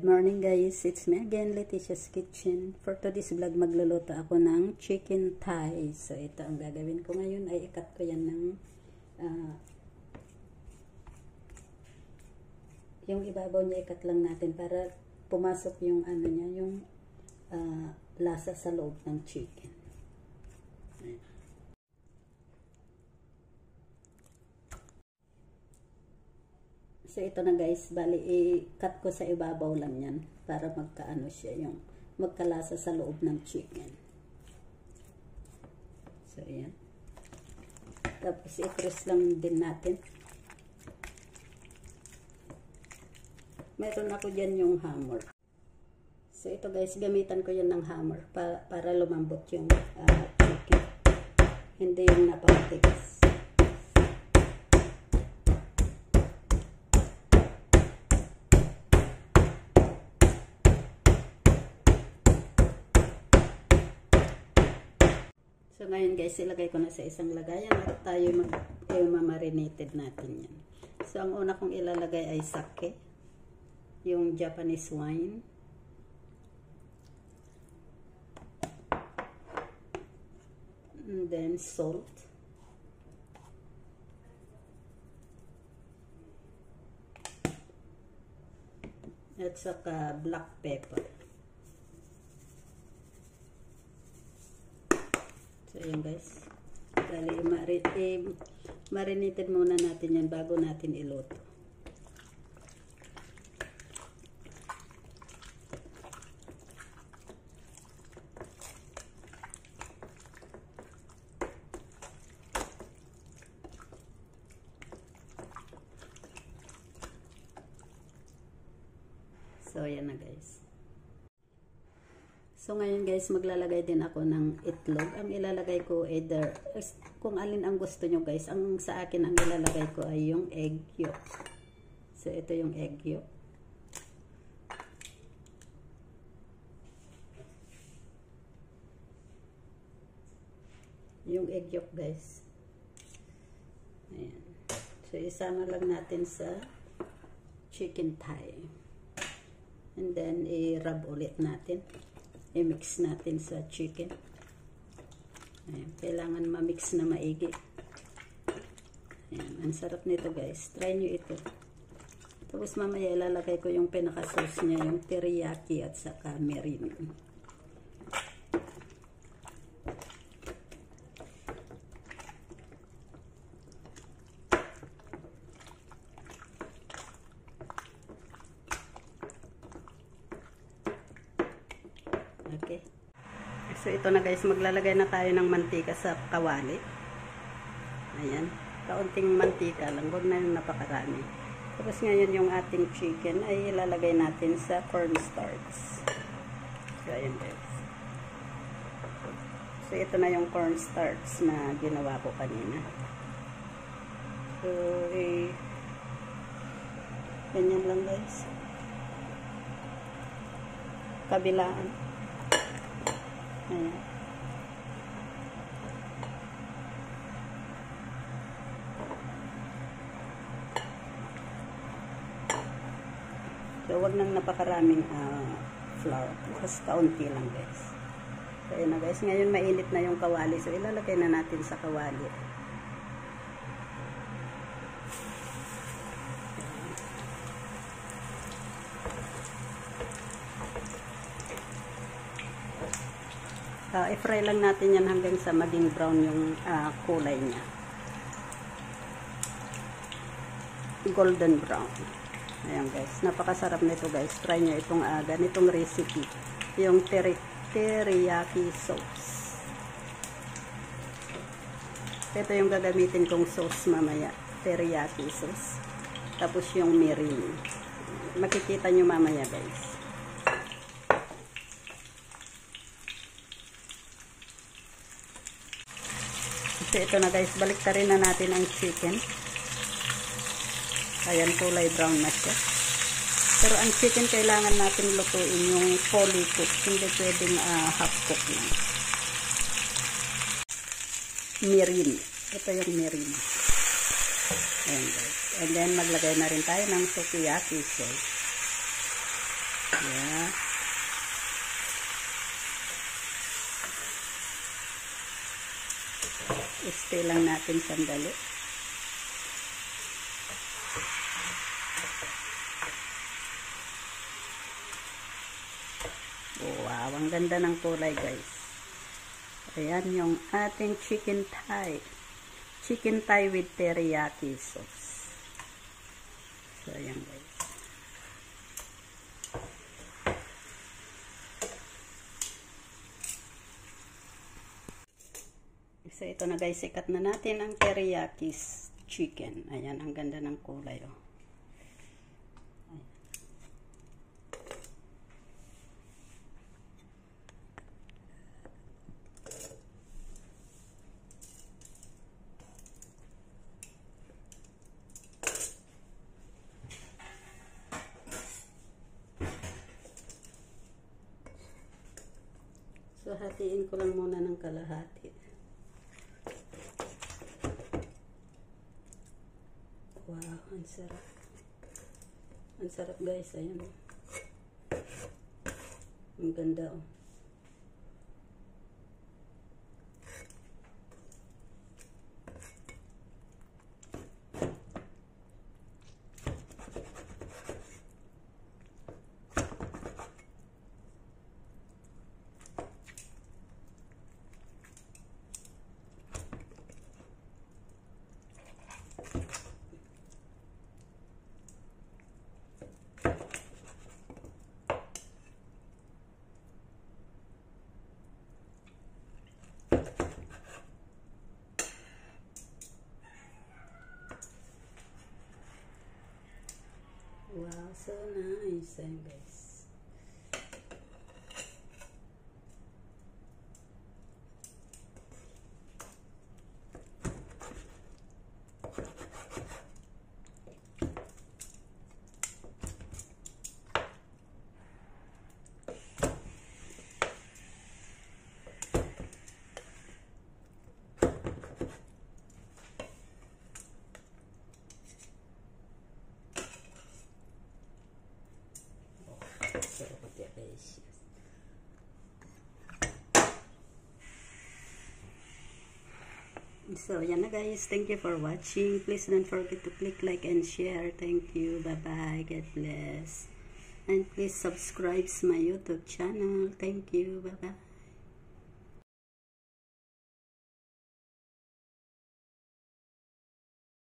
Good morning guys, it's me again, Leticia's Kitchen. For today's vlog, magluluto ako ng chicken thigh. So ito ang gagawin ko ngayon, ay ikat ko yan ng yung ibabaw niya, ikat lang natin para pumasok yung ano niya, yung lasa sa loob ng chicken. Ayan. So ito na guys, bali i-cut ko sa ibabaw lang yan para magkaano siya, yung magkalasa sa loob ng chicken. So ayan. Tapos i-press lang din natin. Meron ako dyan yung hammer. So ito guys, gamitan ko yan ng hammer para lumambot yung chicken. Hindi yung napakatigas. So ngayon guys, ilagay ko na sa isang lagayan at tayo mamarinated natin yan. So ang una kong ilalagay ay sake, yung Japanese wine. And then salt. At saka black pepper. So, ayan guys. Dali, marinated muna natin yan bago natin iluto. So, ayan na guys. So, ngayon guys, maglalagay din ako ng itlog. Ang ilalagay ko either, kung alin ang gusto nyo guys, ang sa akin ang ilalagay ko ay yung egg yolk. So, ito yung egg yolk. Yung egg yolk guys. Ayan. So, isama lang natin sa chicken thigh. And then, i-rub ulit natin. I-mix natin sa chicken. Ayan, kailangan ma-mix na maigi. Ayan, ang sarap nito guys. Try nyo ito. Tapos mamaya ilalagay ko yung pinaka-sauce niya, yung teriyaki at saka mirin. Okay. So ito na guys, maglalagay na tayo ng mantika sa kawali. Ayan, kaunting mantika lang, huwag na yung napakarami. Tapos ngayon yung ating chicken ay ilalagay natin sa cornstarch. So ayan guys. So ito na yung cornstarch na ginawa ko kanina. So ganyan lang guys. Kabilaan. Ayan. So, wag nang napakaraming flour. Kasi kaunti lang guys. So, ayan na guys. Ngayon mainit na yung kawali. So, ilalagay na natin sa kawali. I-fry lang natin yan hanggang sa maging brown yung kulay niya. Golden brown. Ayan guys. Napakasarap nito guys. Try nyo itong ganitong recipe. Yung teriyaki sauce. Ito yung gagamitin kong sauce mamaya. Teriyaki sauce. Tapos yung mirin. Makikita nyo mamaya guys. So, ito na guys, baliktarin na natin ang chicken. Ayan, kulay brown na siya. Pero ang chicken kailangan natin lutuin yung fully cooked. Hindi pwedeng half cooked lang. Mirin. Ito yung mirin. Ayan guys. And then maglagay na rin tayo ng sukiyaki sauce. Yeah. Stay lang natin sandali. Wow, ang ganda ng kulay guys. Ayan yung ating chicken thigh. Chicken thigh with teriyaki sauce. So, ayan guys. So, ito na guys, sikat na natin ang teriyaki chicken. Ayan, ang ganda ng kulay, oh. So, hatiin ko lang muna ng kalahati. Wow, ang sarap. Ang sarap guys, ayan. Ang ganda, oh. Wow, so nice, ayan guys. So, yan na guys. Thank you for watching. Please don't forget to click like and share. Thank you. Bye-bye. God bless. And please subscribe to my YouTube channel. Thank you. Bye-bye.